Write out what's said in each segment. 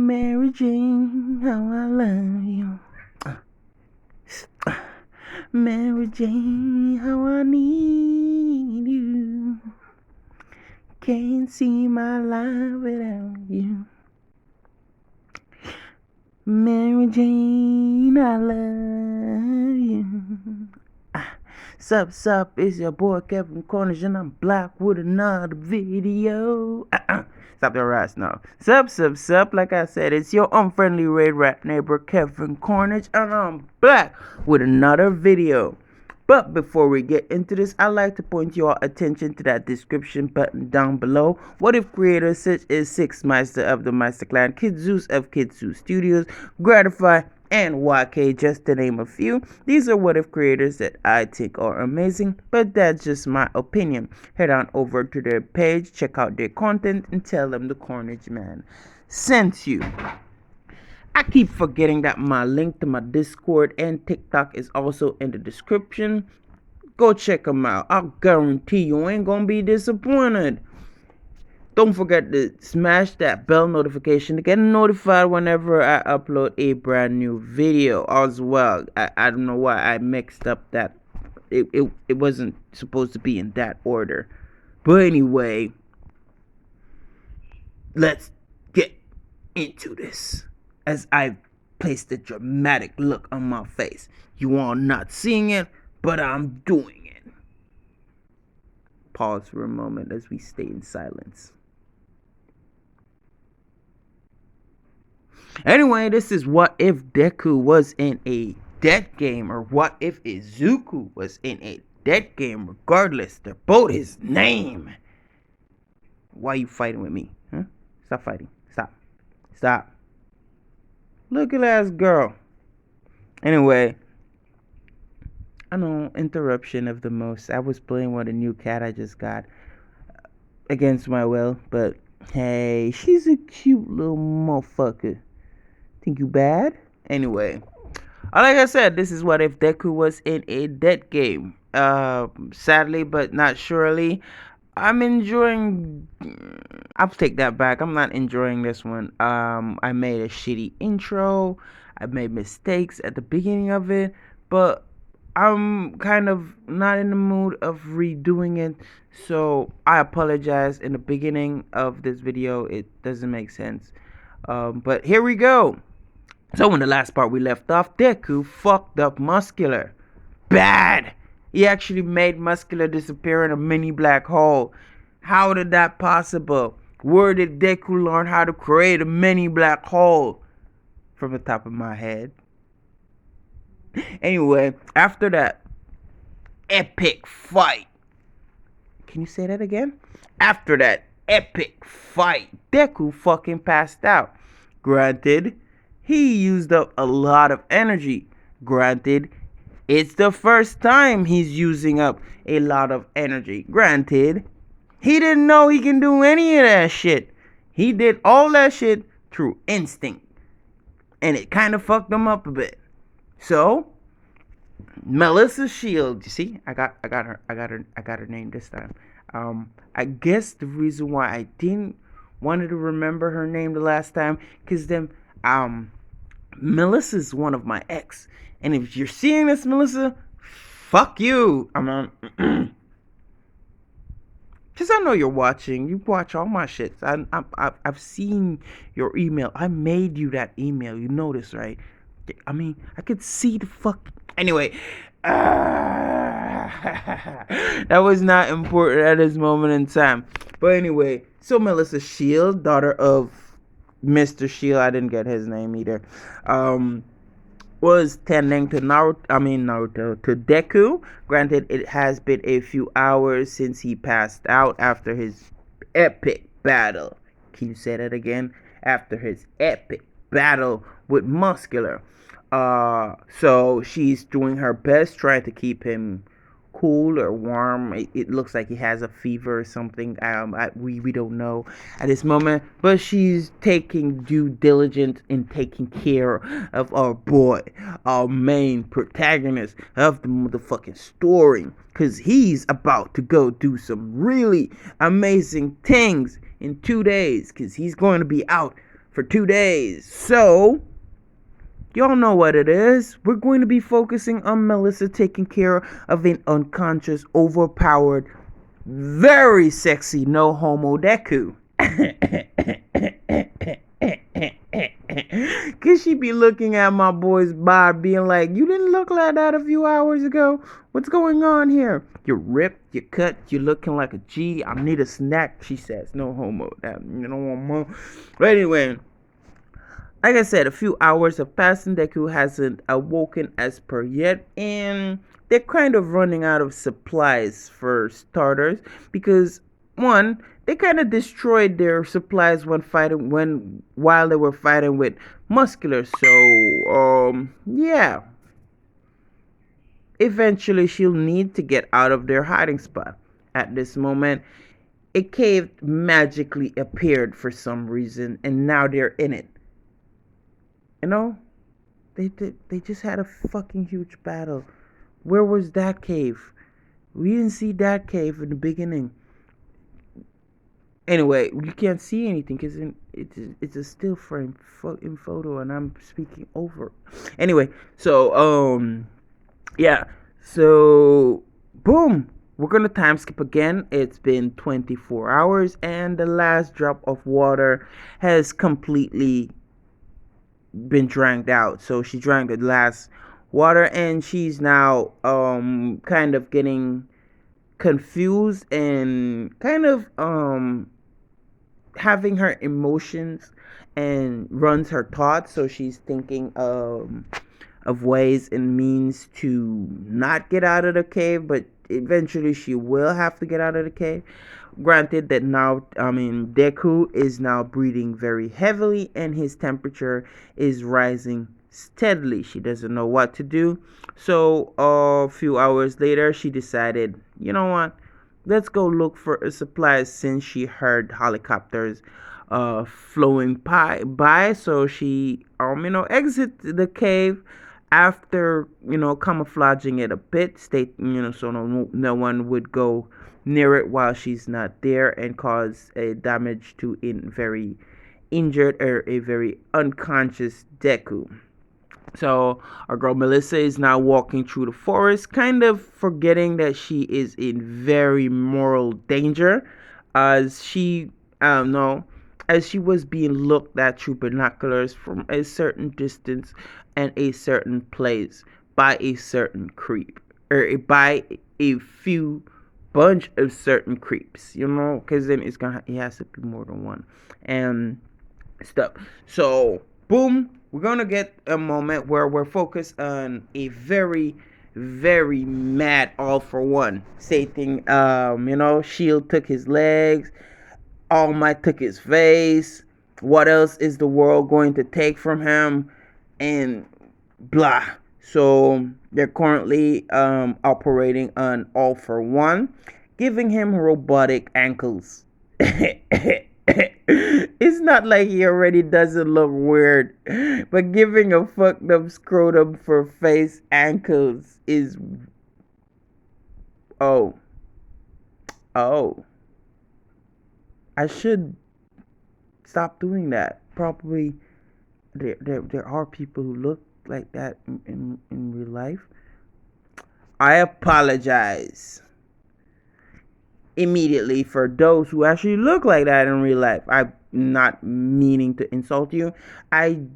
Mary Jane, how I love you. Mary Jane, how I need you. Can't see my life without you. Mary Jane, I love you. Sup, it's your boy Kevin Cornish, and I'm back with another video. Stop your ass now. Sup, like I said, it's your unfriendly red rat neighbor Kevin Cornish, and I'm back with another video. But before we get into this, I'd like to point your attention to that description button down below. What if creators such as Six Meister of the Meister Clan, Kidzeus of Kidzeus Studios, Gratify, and YK, just to name a few. These are what if creators that I think are amazing, but that's just my opinion. Head on over to their page, check out their content, and tell them the Cornish Man sent you. I keep forgetting that my link to my Discord and TikTok is also in the description. Go check them out. I'll guarantee you ain't gonna be disappointed. Don't forget to smash that bell notification to get notified whenever I upload a brand new video as well. I don't know why I mixed up that. It wasn't supposed to be in that order. But anyway, let's get into this. As I placed a dramatic look on my face. You all not seeing it, but I'm doing it. Pause for a moment as we stay in silence. Anyway, this is what if Deku was in a dead game, or what if Izuku was in a dead game. Regardless, they're both his name. Why are you fighting with me? Huh? Stop fighting. Stop. Look at that girl. Anyway, I know, interruption of the most. I was playing with a new cat I just got against my will, but hey, she's a cute little motherfucker. Think you bad? Anyway, like I said, this is what if Deku was in a dead game. Sadly, but not surely. I'll take that back. I'm not enjoying this one. I made a shitty intro. I made mistakes at the beginning of it, but I'm kind of not in the mood of redoing it. So I apologize in the beginning of this video. It doesn't make sense. But here we go. So in the last part we left off, Deku fucked up Muscular. Bad. He actually made Muscular disappear in a mini black hole. How did that possible? Where did Deku learn how to create a mini black hole? From the top of my head. Anyway, after that epic fight. Can you say that again? After that epic fight, Deku fucking passed out. Granted, he used up a lot of energy. Granted, it's the first time he's using up a lot of energy. Granted, he didn't know he can do any of that shit. He did all that shit through instinct. And it kind of fucked him up a bit. So, Melissa's shield. You see, I got her name this time. I guess the reason why I didn't wanted to remember her name the last time, because then Melissa's one of my ex. And if you're seeing this, Melissa, fuck you. Because I know you're watching. You watch all my shit. I've seen your email. I made you that email. You notice, right? I mean, I could see the fuck. Anyway. That was not important at this moment in time. But anyway. So Melissa Shield, daughter of Mr. Shield. I didn't get his name either. Was tending to to Deku. Granted, it has been a few hours since he passed out after his epic battle. Can you say that again? After his epic battle with Muscular. So she's doing her best, trying to keep him cool or warm. It looks like he has a fever or something. We don't know at this moment, but she's taking due diligence in taking care of our boy, our main protagonist of the motherfucking story, because he's about to go do some really amazing things in 2 days, because he's going to be out for 2 days. So, y'all know what it is. We're going to be focusing on Melissa taking care of an unconscious, overpowered, very sexy no homo Deku. Cause she be looking at my boy's bod being like, you didn't look like that a few hours ago. What's going on here? You're ripped, you're cut, you're looking like a G. I need a snack, she says. No homo. You don't want more. But anyway, like I said, a few hours have passed and Deku hasn't awoken as per yet, and they're kind of running out of supplies for starters because one, they kind of destroyed their supplies while they were fighting with Muscular. So yeah, eventually she'll need to get out of their hiding spot. At this moment, a cave magically appeared for some reason, and now they're in it. You know, they just had a fucking huge battle. Where was that cave? We didn't see that cave in the beginning. Anyway, you can't see anything because it's a still frame in photo, and I'm speaking over. Anyway, so yeah, so boom, we're gonna time skip again. It's been 24 hours, and the last drop of water has completely been drank out. So she drank the last water, and she's now kind of getting confused and kind of having her emotions and runs her thoughts. So she's thinking of ways and means to not get out of the cave, but eventually she will have to get out of the cave. Granted that now, Deku is now breathing very heavily and his temperature is rising steadily. She doesn't know what to do. So a few hours later, she decided, you know what? Let's go look for a supply since she heard helicopters flowing by. So she exit the cave after camouflaging it a bit, so no one would go near it while she's not there and cause a damage to a very injured or a very unconscious Deku. So our girl Melissa is now walking through the forest, kind of forgetting that she is in very moral danger, as she as she was being looked at through binoculars from a certain distance and a certain place by a certain creep, or by a few bunch of certain creeps, because then it has to be more than one and stuff. So boom, we're gonna get a moment where we're focused on a very, very mad All For One stating, Shield took his legs, All Might took his face, what else is the world going to take from him, and blah. So they're currently operating on All For One, giving him robotic ankles. It's not like he already doesn't look weird, but giving a fucked up scrotum for face ankles is oh I should stop doing that. Probably there are people who look like that in real life. I apologize immediately for those who actually look like that in real life. I'm not meaning to insult you. I'm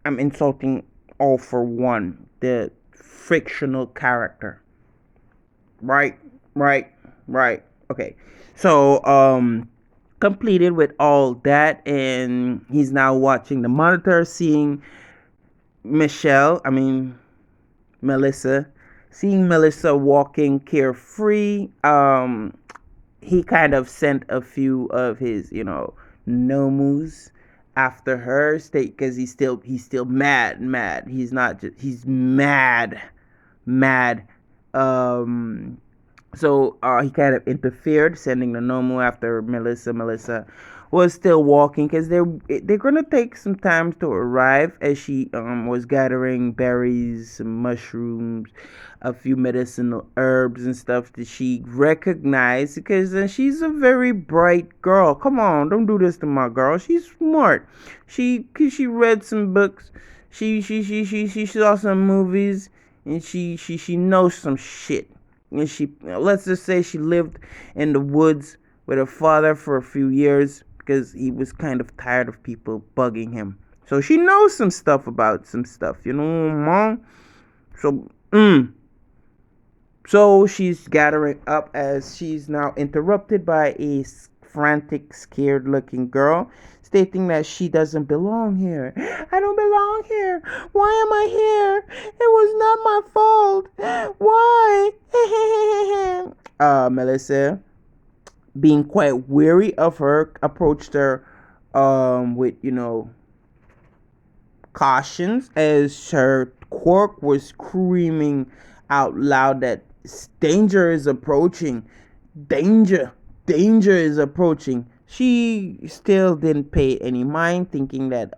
insulting All For One, the fictional character. Right. Okay. So completed with all that, and he's now watching the monitor, seeing Melissa walking carefree. He kind of sent a few of his nomus after her, because he's still mad. He's not just, he's mad. So he kind of interfered, sending the Nomu after Melissa. Melissa was still walking because they're gonna take some time to arrive as she was gathering berries, some mushrooms, a few medicinal herbs and stuff that she recognized because she's a very bright girl. Come on, don't do this to my girl. She's smart. She read some books. She saw some movies and she knows some shit. And she, let's just say, she lived in the woods with her father for a few years because he was kind of tired of people bugging him. So she knows some stuff about some stuff, you know, mom. So, so she's gathering up as she's now interrupted by a frantic, scared looking girl stating that she doesn't belong here. I don't belong here. Why am I here? It was not my fault. Why? Melissa, being quite weary of her, approached her with, cautions as her quirk was screaming out loud that danger is approaching. Danger. Danger is approaching. She still didn't pay any mind, thinking that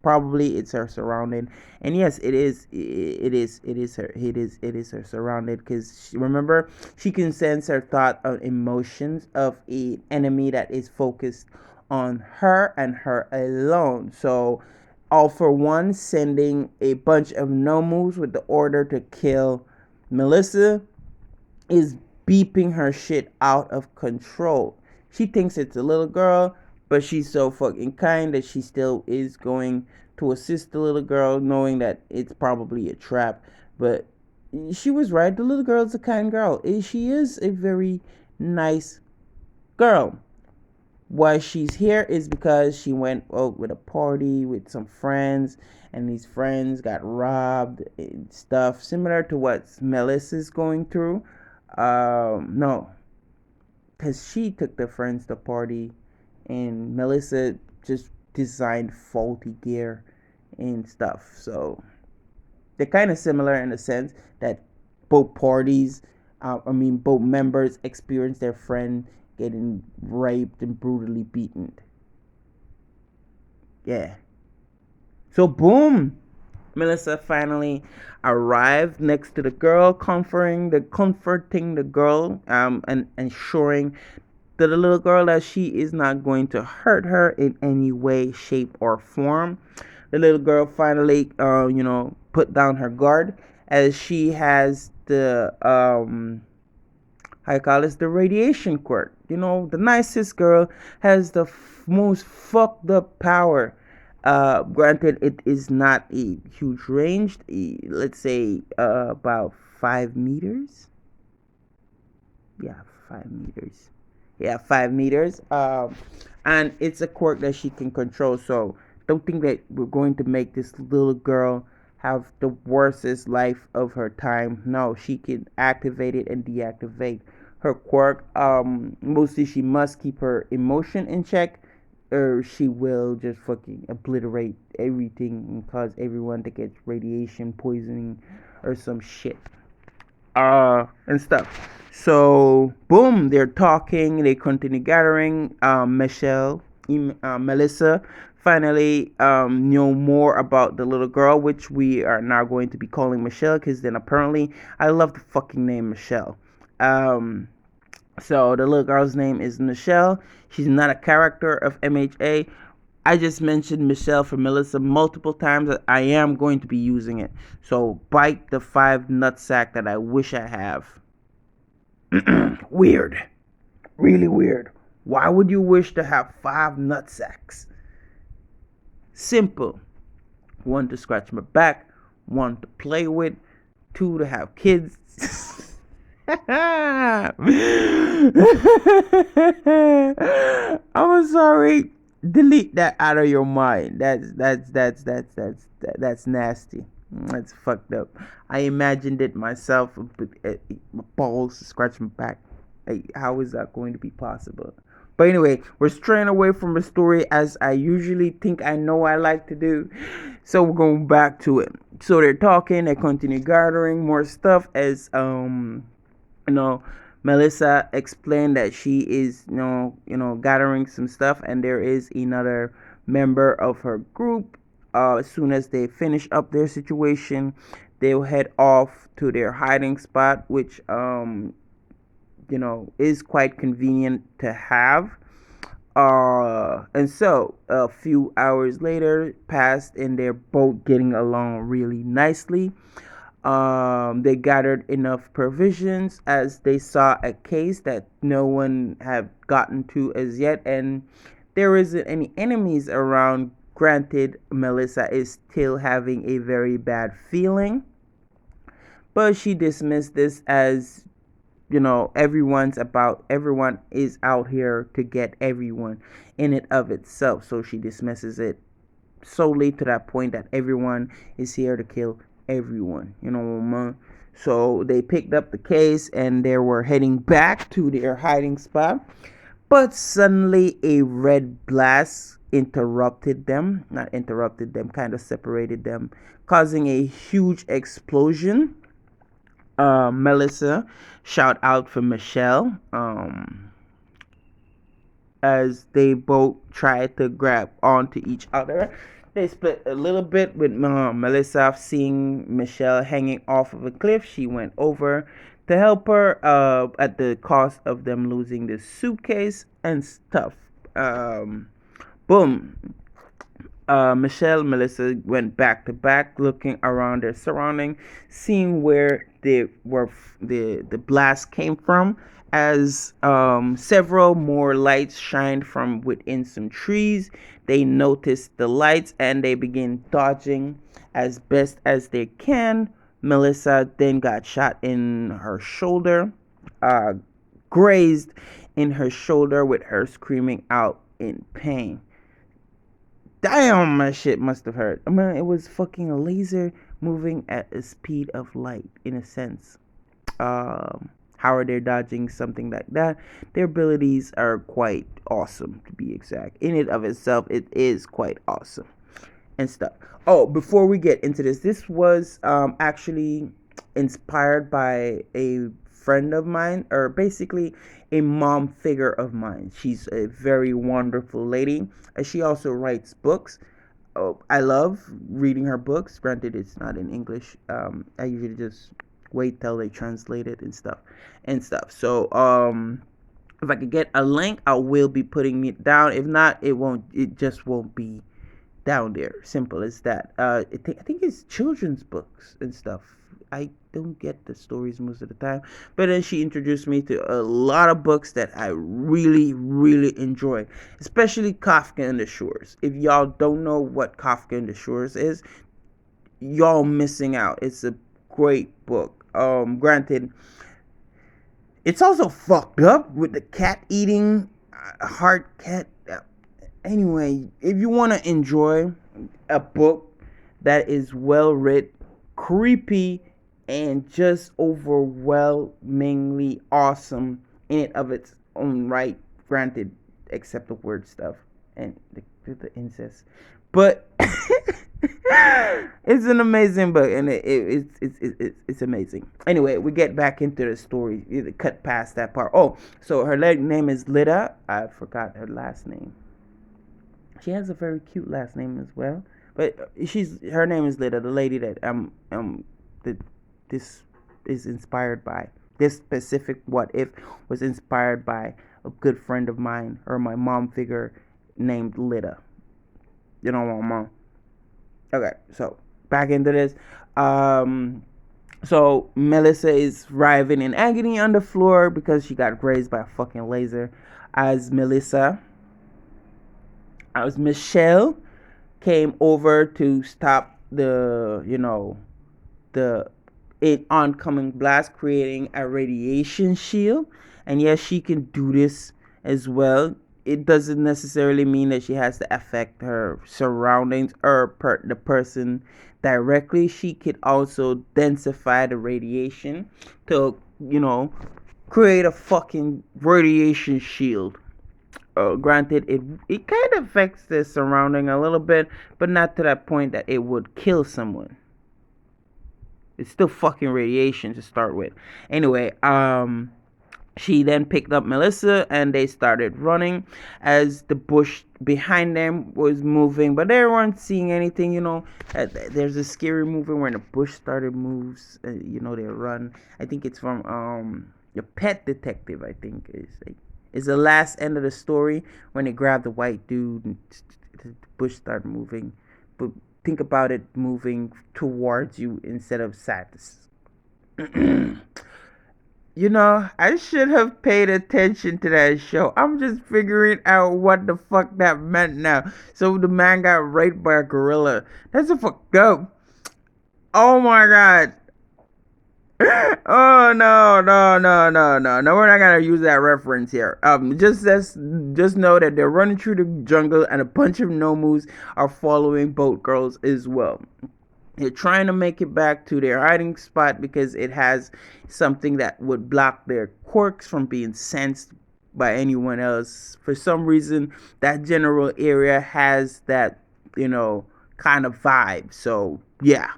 probably it's her surrounding. And yes, it is. It is her. It is her surrounding because remember, she can sense her thought of emotions of an enemy that is focused on her and her alone. So, all for one, sending a bunch of no moves with the order to kill Melissa is beeping her shit out of control. She thinks it's a little girl, but she's so fucking kind that she still is going to assist the little girl, knowing that it's probably a trap. But she was right. The little girl's a kind girl. She is a very nice girl. Why she's here is because she went out with a party with some friends, and these friends got robbed and stuff similar to what Melissa's going through. No, because she took the friends to party, and Melissa just designed faulty gear and stuff. So they're kind of similar in the sense that both parties, both members experienced their friend getting raped and brutally beaten. Yeah. So boom, Melissa finally arrived next to the girl, comforting the girl, and ensuring to the little girl that she is not going to hurt her in any way, shape, or form. The little girl finally, put down her guard as she has the how you call this, the radiation quirk. The nicest girl has the most fucked up power. Granted, it is not a huge range. Let's say about 5 meters. Yeah, 5 meters. Yeah, 5 meters. And it's a quirk that she can control. So don't think that we're going to make this little girl have the worstest life of her time. No, she can activate it and deactivate her quirk. Mostly she must keep her emotion in check, or she will just fucking obliterate everything and cause everyone to get radiation poisoning or some shit. And stuff. So boom, they're talking. They continue gathering. Melissa finally know more about the little girl, which we are now going to be calling Michelle, because then apparently I love the fucking name Michelle. So the little girl's name is Michelle. She's not a character of MHA. I just mentioned Michelle for Melissa multiple times. I am going to be using it. So bite the 5 nutsack that I wish I have. Weird. Really weird. Why would you wish to have 5 nutsacks? Simple. 1 to scratch my back. 1 to play with. 2 to have kids. I'm sorry. Delete that out of your mind. That's nasty. That's fucked up. I imagined it myself. My balls scratch my back. Hey, how is that going to be possible? But anyway, we're straying away from the story as I usually think I know I like to do. So we're going back to it. So they're talking. They continue gathering more stuff as Melissa explained that she is, gathering some stuff, and there is another member of her group. As soon as they finish up their situation, they'll head off to their hiding spot, which is quite convenient to have. And so a few hours later passed, and they're both getting along really nicely. They gathered enough provisions as they saw a case that no one had gotten to as yet, and there isn't any enemies around. Granted, Melissa is still having a very bad feeling, but she dismissed this as, everyone is out here to get everyone in it of itself. So she dismisses it solely to that point that everyone is here to kill everyone. So they picked up the case and they were heading back to their hiding spot. But suddenly a red blast interrupted them. Not interrupted them, kind of separated them, causing a huge explosion. Melissa shout out for Michelle. As they both tried to grab onto each other. They split a little bit with Melissa seeing Michelle hanging off of a cliff. She went over to help her at the cost of them losing the suitcase and stuff. Boom. Melissa went back to back, looking around their surrounding, seeing where the blast came from. As several more lights shined from within some trees, they noticed the lights and they begin dodging as best as they can. Melissa then got shot in her shoulder, grazed in her shoulder, with her screaming out in pain. Damn, my shit must have hurt. I mean, it was fucking a laser moving at a speed of light, in a sense. How are they dodging something like that? Their abilities are quite awesome, to be exact. In it of itself, it is quite awesome and stuff. Oh, before we get into this was actually inspired by a friend of mine, or basically a mom figure of mine. She's a very wonderful lady. She also writes books. Oh, I love reading her books. Granted, it's not in English. I usually just wait till they translate it and stuff. So if I could get a link, I will be putting it down. If not, it just won't be down there. Simple as that. I think it's children's books and stuff. I don't get the stories most of the time, but then she introduced me to a lot of books that I really, really enjoy, especially Kafka and the Shores. If y'all don't know what Kafka and the Shores is, y'all missing out. It's a great book. Granted, it's also fucked up with the cat eating, hard cat. Anyway, if you want to enjoy a book that is well written, creepy, and just overwhelmingly awesome in it of its own right, granted, except the word stuff and the incest, but it's an amazing book, and it's amazing. Anyway, we get back into the story. You cut past that part. Oh, so her name is Lida. I forgot her last name. She has a very cute last name as well, but her name is Lida, the lady that this is inspired by. This specific what if was inspired by a good friend of mine, or my mom figure named Lida. You know what, mom? Okay, so back into this. So Melissa is writhing in agony on the floor because she got grazed by a fucking laser. As Michelle came over to stop the oncoming blast, creating a radiation shield. And yes, she can do this as well. It doesn't necessarily mean that she has to affect her surroundings or the person directly. She could also densify the radiation to, create a fucking radiation shield. Granted, it kind of affects the surrounding a little bit, but not to that point that it would kill someone. It's still fucking radiation to start with. Anyway, She then picked up Melissa and they started running as the bush behind them was moving, but they weren't seeing anything. There's a scary movie when the bush started moves. They run. I think it's from the Pet Detective. I think is the last end of the story when they grabbed the white dude and the bush started moving. But think about it moving towards you instead of side. I should have paid attention to that show. I'm just figuring out what the fuck that meant now. So the man got raped by a gorilla. That's a fucked up. Oh my god. Oh no, no, no, no, no, no! We're not gonna use that reference here. Just know that they're running through the jungle, and a bunch of nomus are following boat girls as well. They're trying to make it back to their hiding spot because it has something that would block their quirks from being sensed by anyone else. For some reason, that general area has that, kind of vibe. So, yeah,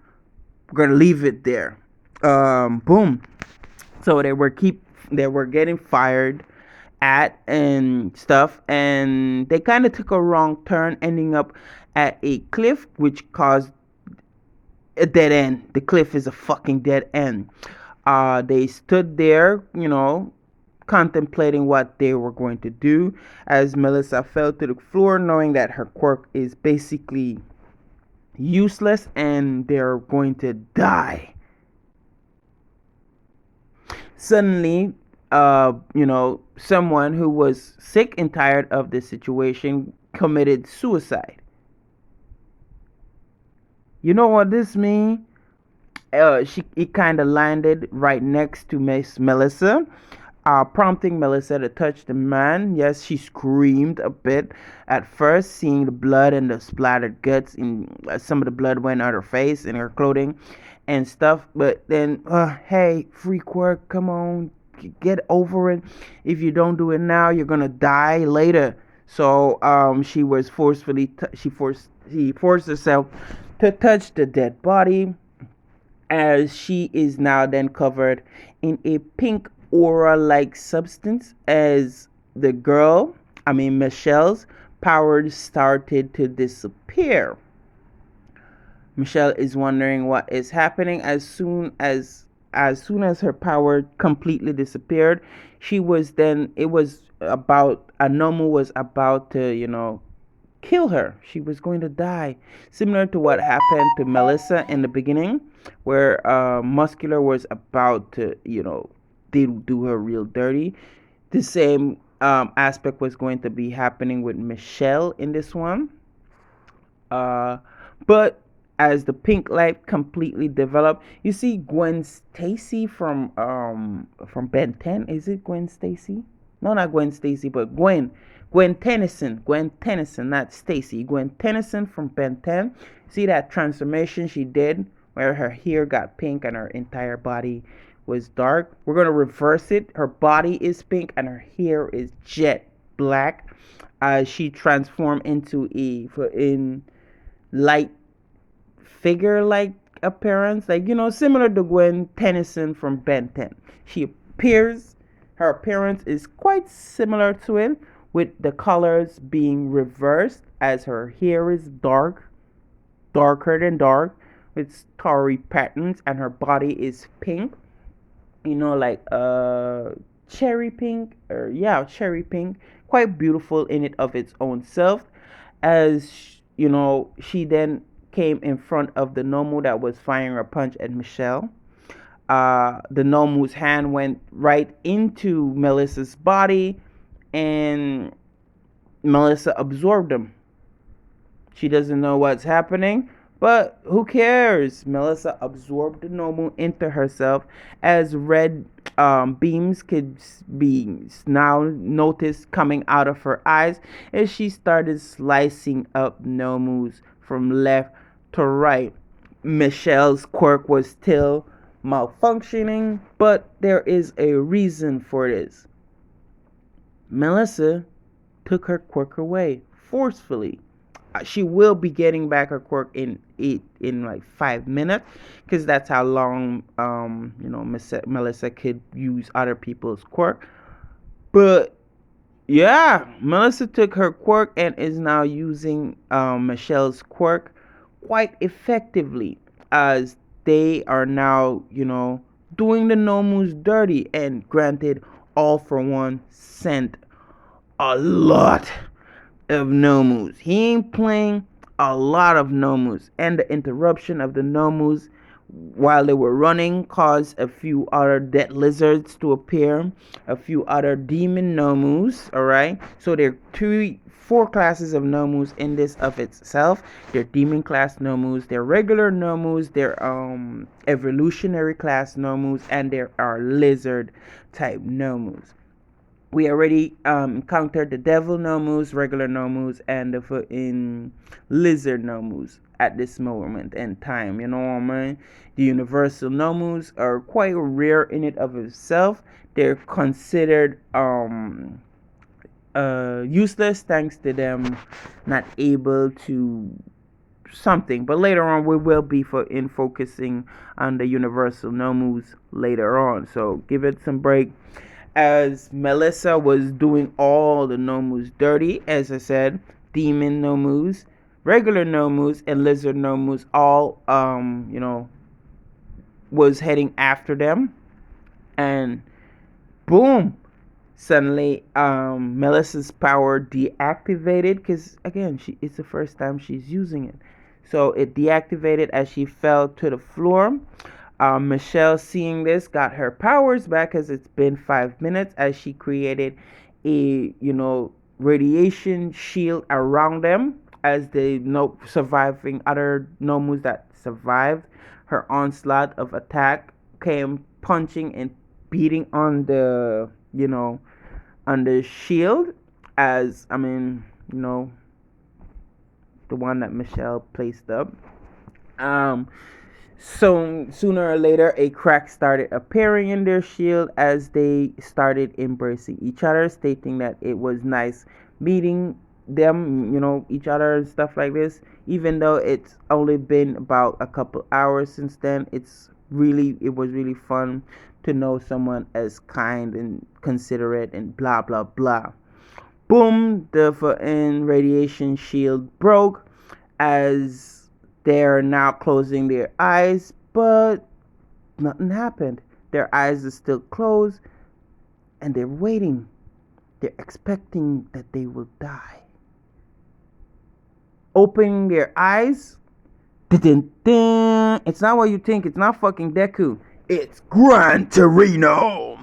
we're gonna leave it there. Boom. So they were getting fired at and stuff, and they kind of took a wrong turn, ending up at a cliff, which caused a dead end. The cliff is a fucking dead end. They stood there, contemplating what they were going to do as Melissa fell to the floor, knowing that her quirk is basically useless and they're going to die. Suddenly, someone who was sick and tired of this situation committed suicide. You know what this means? It kind of landed right next to Miss Melissa, prompting Melissa to touch the man. Yes, she screamed a bit at first, seeing the blood and the splattered guts. Some of the blood went on her face and her clothing and stuff. But then, hey, free quirk, come on, get over it. If you don't do it now, you're gonna die later. So, she was she forced herself to touch the dead body, as she is now then covered in a pink aura like substance as Michelle's powers started to disappear. Michelle is wondering what is happening. As soon as her power completely disappeared, it was about Anomu was about to, kill her. She was going to die. Similar to what happened to Melissa in the beginning, where Muscular was about to, do her real dirty. The same aspect was going to be happening with Michelle in this one. But as the pink light completely developed, you see Gwen Stacy from Ben 10. Is it Gwen Stacy? No, not Gwen Stacy, but Gwen Tennyson, not Stacy. Gwen Tennyson from Ben 10. See that transformation she did where her hair got pink and her entire body was dark? We're going to reverse it. Her body is pink and her hair is jet black. She transformed into in light figure like appearance, similar to Gwen Tennyson from Ben 10. Her appearance is quite similar to it, with the colors being reversed as her hair is darker than dark, with starry patterns, and her body is pink, like cherry pink, cherry pink, quite beautiful in it of its own self. As she then came in front of the Nomu that was firing a punch at Michelle. The Nomu's hand went right into Melissa's body, and Melissa absorbed him. She doesn't know what's happening, but who cares? Melissa absorbed the Nomu into herself, as red beams could be now noticed coming out of her eyes as she started slicing up Nomus from left to right. Michelle's quirk was still malfunctioning, but there is a reason for this. Melissa took her quirk away forcefully. She will be getting back her quirk in like 5 minutes, because that's how long Melissa could use other people's quirk. But yeah, Melissa took her quirk and is now using Michelle's quirk quite effectively, as they are now, doing the Nomus dirty. And granted, All For One sent a lot of Nomus. He ain't playing a lot of Nomus, and the interruption of the Nomus while they were running caused a few other dead lizards to appear, a few other demon Nomus. All right, so there are four classes of Nomus in this of itself. They're demon class Nomus, they're regular Nomus, they're evolutionary class Nomus, and there are lizard type Nomus. We already encountered the devil Nomus, regular Nomus, and the in lizard Nomus at this moment in time. You know what I mean? The universal Nomus are quite rare in it of itself. They're considered useless thanks to them not able to something. But later on, we will be focusing on the universal Nomus later on. So give it some break. As Melissa was doing all the Nomus dirty, as I said, demon Nomus, regular Nomus, and lizard Nomus all, was heading after them. And boom, suddenly, Melissa's power deactivated, because again, it's the first time she's using it. So it deactivated as she fell to the floor. Michelle, seeing this, got her powers back, as it's been 5 minutes, as she created a radiation shield around them, as they surviving other Nomus that survived her onslaught of attack came punching and beating on the on the shield, as the one that Michelle placed up. So sooner or later, a crack started appearing in their shield as they started embracing each other, stating that it was nice meeting them, each other and stuff like this. Even though it's only been about a couple hours since then, it was really fun to know someone as kind and considerate and blah blah blah. Boom, the radiation shield broke, as they're now closing their eyes, but nothing happened. Their eyes are still closed, and they're waiting. They're expecting that they will die. Opening their eyes, it's not what you think. It's not fucking Deku. It's Gran Torino.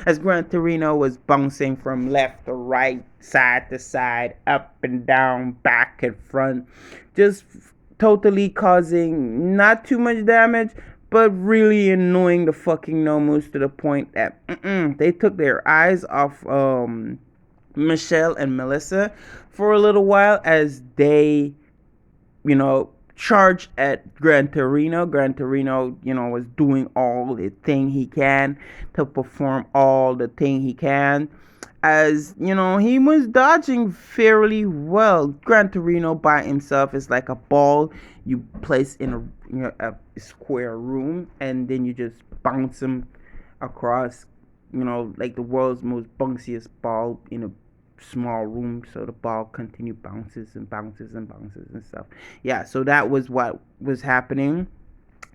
As Gran Torino was bouncing from left to right, side to side, up and down, back and front, just totally causing not too much damage, but really annoying the fucking Nomus to the point that they took their eyes off Michelle and Melissa for a little while, as they charged at Gran Torino. Gran Torino, was doing all the thing he can to perform all the thing he can, as he was dodging fairly well. Gran Torino by himself is like a ball you place in a square room, and then you just bounce him across, like the world's most bounciest ball in a small room, so the ball continue bounces and bounces and bounces and stuff. Yeah, so that was what was happening.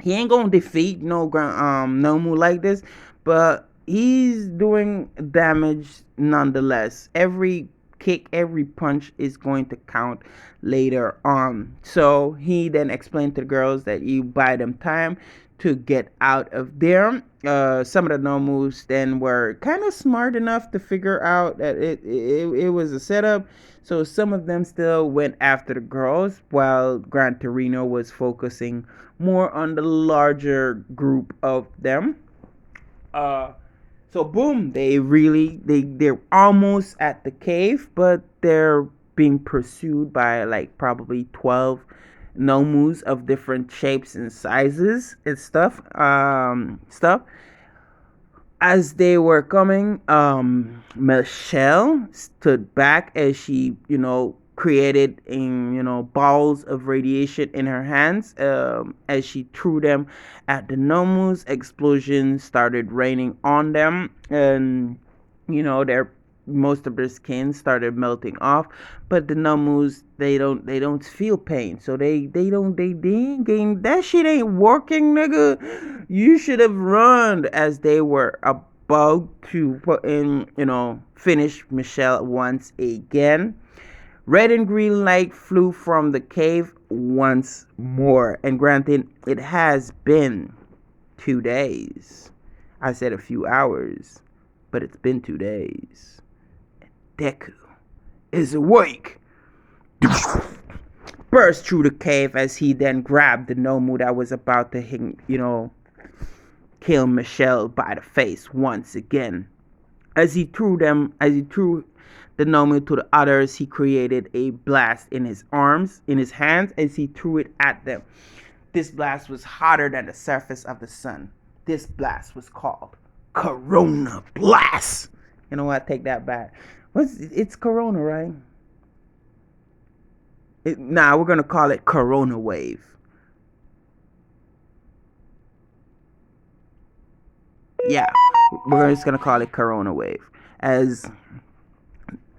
He ain't gonna defeat Nomu like this, but he's doing damage nonetheless. Every kick, every punch is going to count later on. So he then explained to the girls that you buy them time to get out of there. Some of the Nomus then were kind of smart enough to figure out that it was a setup. So some of them still went after the girls, while Gran Torino was focusing more on the larger group of them. So boom, they're almost at the cave, but they're being pursued by like probably 12 Nomus of different shapes and sizes and stuff. As they were coming, Michelle stood back as she, created in balls of radiation in her hands. As she threw them at the Nomus, explosions started raining on them, and their most of their skin started melting off. But the Nomus, they don't feel pain, so they ain't getting that shit ain't working, nigga. You should have run as they were about to put in finish Michelle once again. Red and green light flew from the cave once more, and granted, it has been 2 days. I said a few hours, but it's been 2 days. Deku is awake. Burst through the cave as he then grabbed the Nomu that was about to, kill Michelle by the face once again. As he threw the Nomu to the others, he created a blast in his hands, as he threw it at them. This blast was hotter than the surface of the sun. This blast was called Corona Blast. You know what? Take that back. It's Corona, right? We're gonna call it Corona Wave. Yeah, we're just gonna call it Corona Wave. As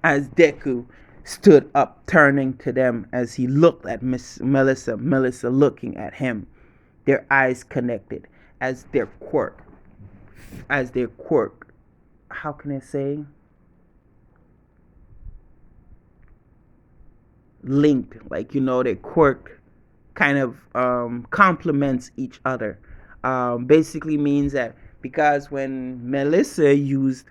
Deku stood up, turning to them as he looked at Miss Melissa looking at him, their eyes connected as their quirk, how can I say, linked, like their quirk kind of complements each other. Basically means that because when Melissa used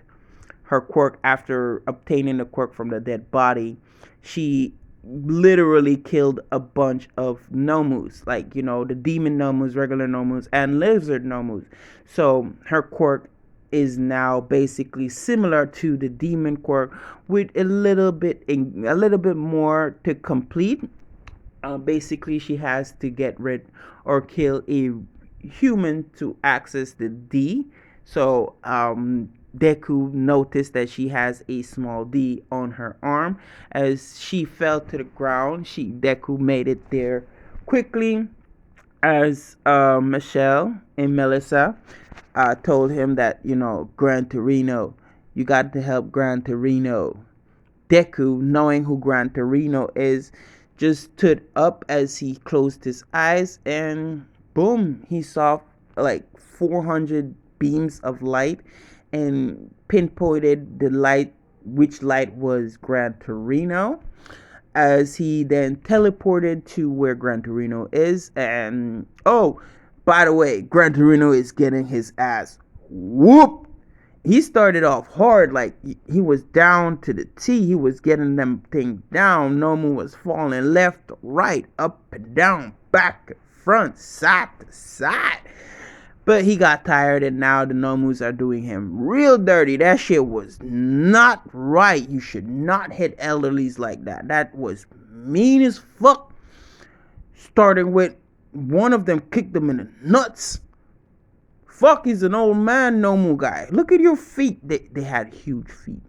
her quirk after obtaining the quirk from the dead body, she literally killed a bunch of Nomus, like the demon Nomus, regular Nomus, and lizard Nomus. So her quirk is now basically similar to the demon quirk, with a little bit more to complete. Basically, she has to get rid or kill a human to access the D. So Deku noticed that she has a small D on her arm. As she fell to the ground, Deku made it there quickly, as Michelle and Melissa told him that Gran Torino, you got to help Gran Torino. Deku, knowing who Gran Torino is, just stood up as he closed his eyes, and boom, he saw like 400 beams of light and pinpointed which light was Gran Torino, as he then teleported to where Gran Torino is. And oh, by the way, Gran Torino is getting his ass whooped. He started off hard, like he was down to the T. He was getting them things down. Nomu was falling left, right, up and down, back, front, side to side. But he got tired, and now the Nomus are doing him real dirty. That shit was not right. You should not hit elderlies like that. That was mean as fuck. Starting with one of them kicked them in the nuts. Fuck, he's an old man Nomu guy. Look at your feet. They had huge feet.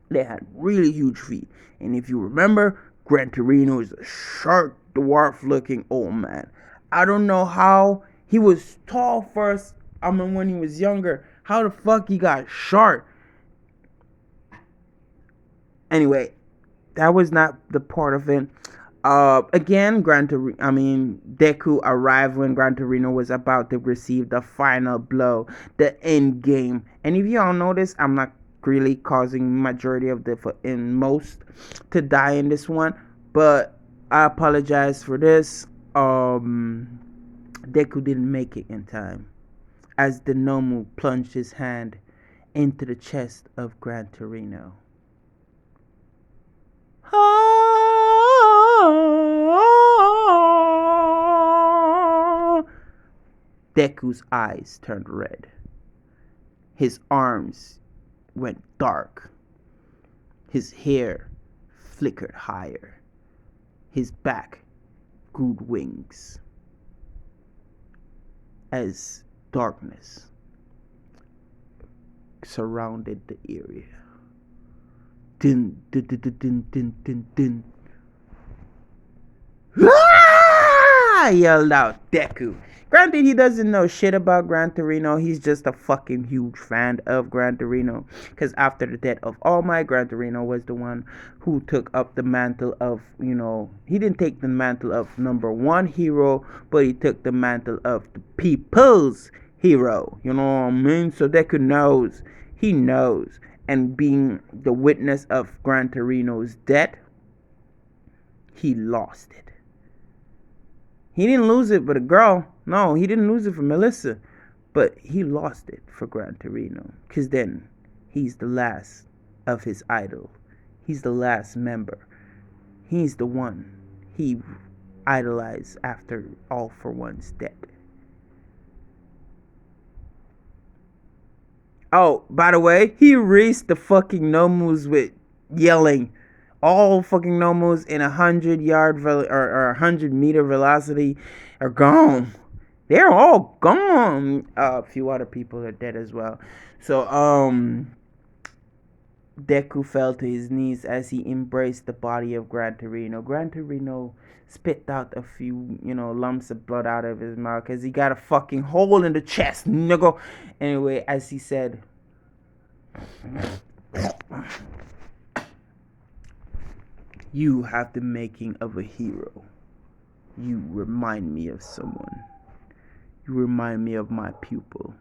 They had really huge feet. And if you remember, Gran Torino is a short, dwarf-looking old man. I don't know how he was tall first. I mean, when he was younger, how the fuck he got short? Anyway, that was not the part of it. Again, Deku arrived when Gran Torino was about to receive the final blow, the end game. And if y'all notice, I'm not really causing majority of most to die in this one, but I apologize for this. Deku didn't make it in time, as the Nomu plunged his hand into the chest of Gran Torino. Deku's eyes turned red. His arms went dark. His hair flickered higher. His back grew wings as darkness surrounded the area. Din, din, din, din, din, din, din. Ah! Yelled out Deku. Granted, he doesn't know shit about Gran Torino. He's just a fucking huge fan of Gran Torino. Because after the death of All Might, Gran Torino was the one who took up the mantle of, he didn't take the mantle of number one hero, but he took the mantle of the people's hero. You know what I mean? So Deku knows. He knows. And being the witness of Gran Torino's death, he lost it. He didn't lose it for the girl. No, he didn't lose it for Melissa. But he lost it for Gran Torino. Because then he's the last of his idol. He's the last member. He's the one he idolized after All For One's death. Oh, by the way, he raced the fucking Nomus with yelling. All fucking Nomus in 100-yard or 100-meter velocity are gone. They're all gone. A few other people are dead as well. So Deku fell to his knees as he embraced the body of Gran Torino. Gran Torino spit out a few, lumps of blood out of his mouth because he got a fucking hole in the chest, nigga. Anyway, as he said, you have the making of a hero. You remind me of someone. You remind me of my pupil,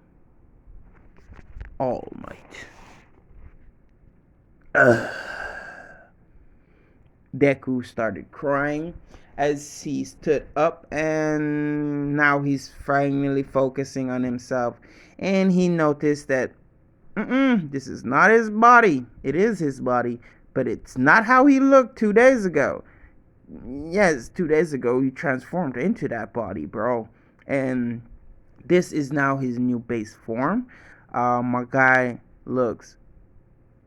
All Might. Deku started crying as he stood up, and now he's finally focusing on himself, and he noticed that this is not his body. It is his body, but it's not how he looked 2 days ago. Yes, 2 days ago he transformed into that body, bro, and this is now his new base form. My guy looks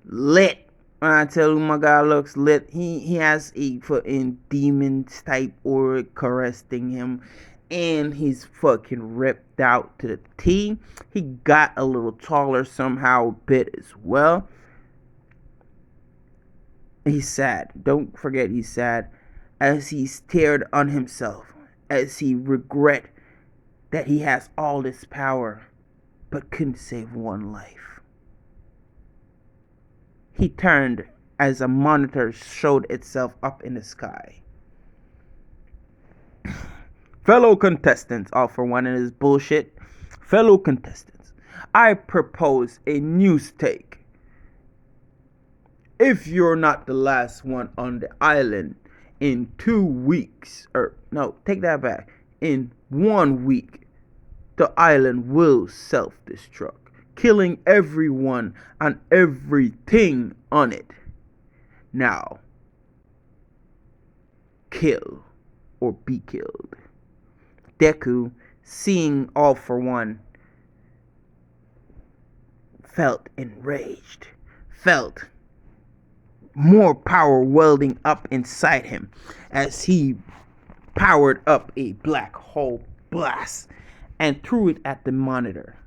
lit. When I tell you my guy looks lit, he has a fucking demon type aura caressing him, and he's fucking ripped out to the T. He got a little taller somehow a bit as well. He's sad. Don't forget he's sad as he stared on himself, as he regret that he has all this power but couldn't save one life. He turned as a monitor showed itself up in the sky. Fellow contestants, All For One in his bullshit. Fellow contestants, I propose a new stake. If you're not the last one on the island in 2 weeks, or no, take that back, in 1 week, the island will self-destruct, killing everyone and everything on it. Now, kill or be killed. Deku, seeing All For One, felt enraged, felt more power welding up inside him as he powered up a black hole blast and threw it at the monitor.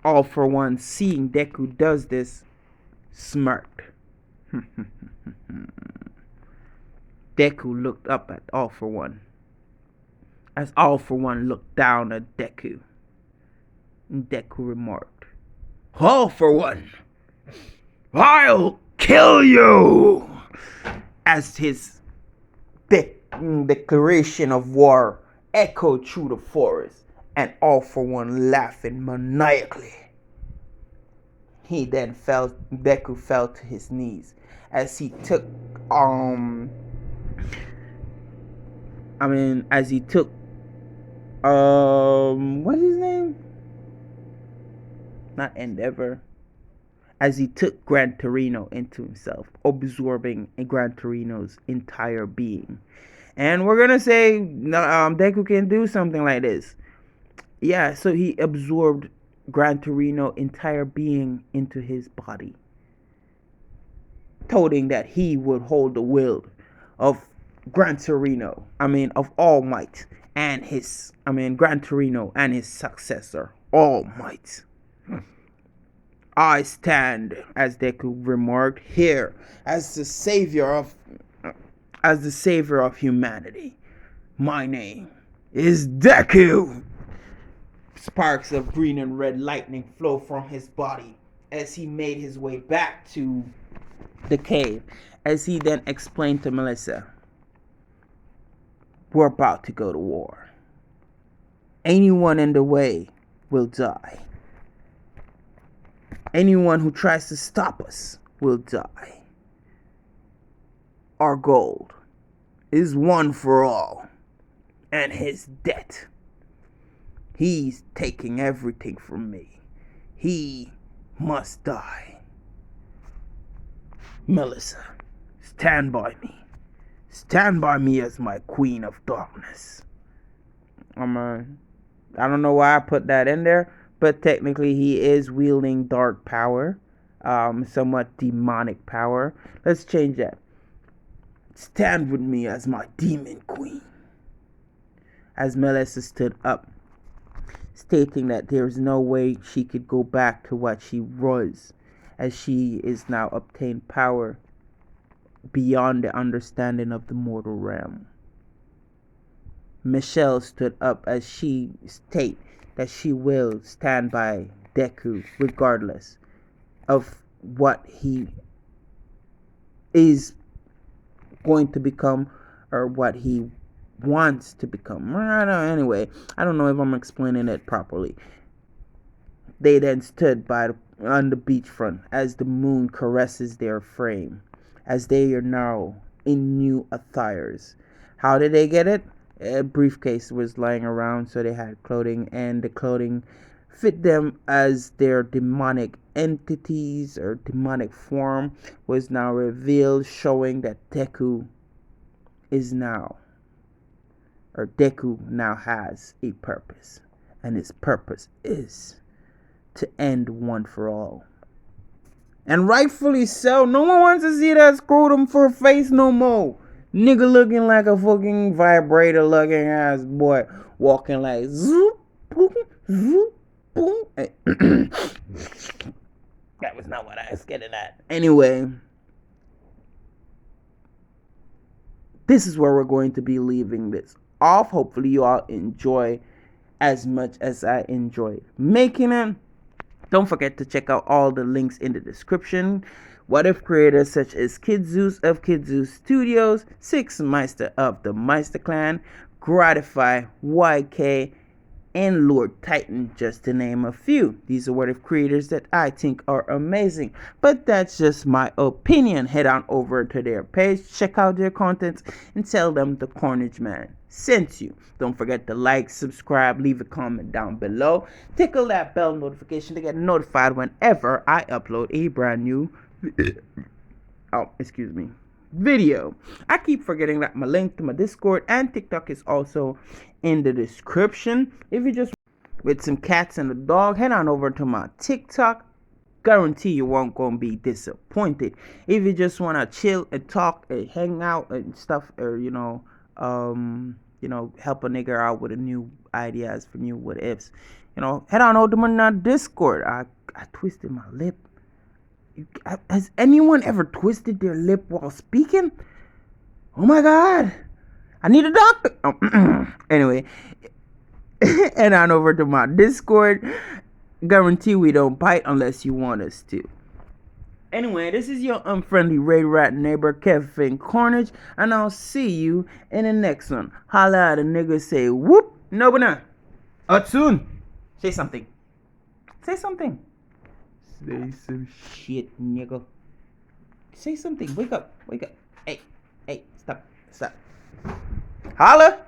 All For One, seeing Deku does this, smirked. Deku looked up at All For One, as All For One looked down at Deku. And Deku remarked, All For One, I'll kill you! As his declaration of war echoed through the forest, and All For One laughing maniacally. Deku fell to his knees as he took, what's his name? Not Endeavor. As he took Gran Torino into himself, absorbing Gran Torino's entire being. And we're gonna say Deku can do something like this. Yeah, so he absorbed Gran Torino's entire being into his body, toting that he would hold the will of Gran Torino, of All Might, and Gran Torino and his successor, All Might. I stand, as Deku remarked, here as the savior of as the savior of humanity. My name is Deku. Sparks of green and red lightning flow from his body as he made his way back to the cave, as he then explained to Melissa, we're about to go to war. Anyone in the way will die. Anyone who tries to stop us will die. Our gold is one for all, and his debt. He's taking everything from me. He must die. Melissa, stand by me. Stand by me as my queen of darkness. I don't know why I put that in there, but technically he is wielding dark power, somewhat demonic power. Let's change that. Stand with me as my demon queen. As Melissa stood up, stating that there's no way she could go back to what she was, as she is now obtained power beyond the understanding of the mortal realm. Michelle stood up as she stated that she will stand by Deku regardless of what he is going to become or what he wants to become. Anyway, I don't know if I'm explaining it properly. They then stood on the beachfront as the moon caresses their frame, as they are now in new attires. How did they get it? A briefcase was lying around, so they had clothing, and the clothing fit them as their demonic entities or demonic form was now revealed, showing that Deku now has a purpose, and his purpose is to end one for all. And rightfully so. No one wants to see that scrotum for a face no more. Nigga looking like a fucking vibrator looking ass boy, walking like zoop, boom, zoop, boom. That was not what I was getting at. Anyway, this is where we're going to be leaving this off. Hopefully you all enjoy as much as I enjoyed making it. Don't forget to check out all the links in the description. What if creators such as Kid Zeus of Kid Zeus Studios, Six Meister of the Meister Clan, Gratify, YK, and Lord Titan, just to name a few. These are what if creators that I think are amazing. But that's just my opinion. Head on over to their page, check out their contents, and tell them the Carnage Man sent you. Don't forget to like, subscribe, leave a comment down below. Tickle that bell notification to get notified whenever I upload a brand new video. I keep forgetting that my link to my Discord and TikTok is also in the description. If you just with some cats and a dog, head on over to my TikTok. Guarantee you won't gonna be disappointed. If you just wanna chill and talk and hang out and stuff, or help a nigga out with a new ideas for new what ifs, head on over to my Discord. I twisted my lip. Has anyone ever twisted their lip while speaking? Oh my god, I need a doctor. Anyway, head on over to my Discord. Guarantee we don't bite unless you want us to. Anyway, this is your unfriendly raid rat neighbor, Kevin Carnage, and I'll see you in the next one. Holla at a nigga, say whoop, no banana. Soon. Say something. Say something. Say some shit, nigga. Say something. Wake up. Wake up. Hey, stop. Holla.